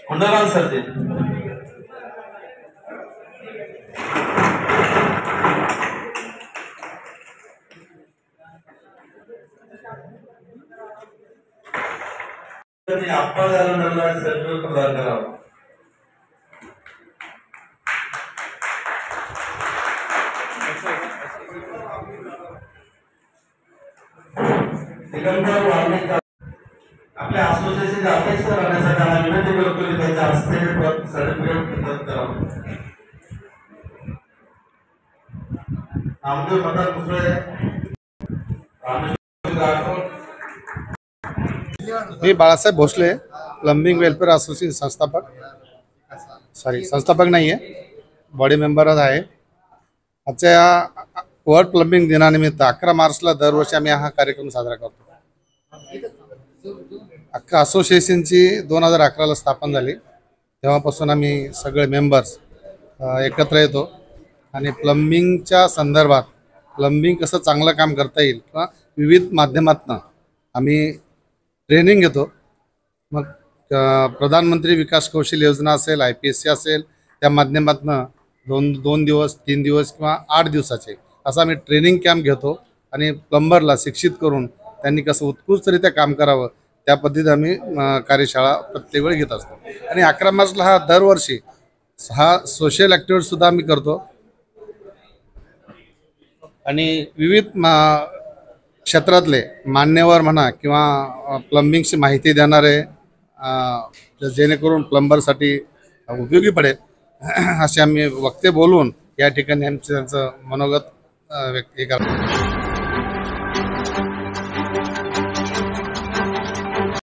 हुंडाराम sir ते आपण sir प्रदान करावं. आपल्या असोसिएशनचे अध्यक्ष राहण्यासाठी आम्ही विनंती करतो की त्यांच्या हस्ते सर्टिफिकेट वितरित करावं. आमचे मतदार दुसरे मी Balasaheb Bhosale, plumbing welfare association संस्थापक नाही आहे, बॉडी मेंबरच आहे. आजच्या वर्ल्ड प्लंबिंग दिनानिमित्त 11 मार्चला दरवर्षी आम्ही हा कार्यक्रम साजरा करतो. अख्खा असोसिएशनची 2011ला स्थापन झाली. तेव्हापासून आम्ही सगळे मेंबर्स एकत्र येतो आणि प्लंबिंगच्या संदर्भात प्लंबिंग कसं चांगलं काम करता येईल किंवा विविध माध्यमातून आम्ही ट्रेनिंग घेतो. मग प्रधानमंत्री विकास कौशल्य योजना असेल, IPSC असेल, त्या माध्यमातून दोन दिवस 3 दिवस किंवा 8 दिवसाचे असं आम्ही ट्रेनिंग कॅम्प घेतो आणि प्लंबरला शिक्षित करून त्यांनी कसं उत्कृष्टरित्या काम करावं त्या पद्धतीत आम्ही कार्यशाळा प्रत्येक वेळी घेत असतो. आणि 11 मार्चला हा दरवर्षी हा सोशल ॲक्टिव्हिटीसुद्धा आम्ही करतो आणि विविध क्षेत्रातले मान्यवर म्हणा किंवा प्लंबिंगची माहिती देणारे जेणेकरून प्लंबरसाठी उपयोगी पडेल असे आम्ही वक्ते बोलून या ठिकाणी आमचं त्यांचं मनोगत व्यक्त करतो.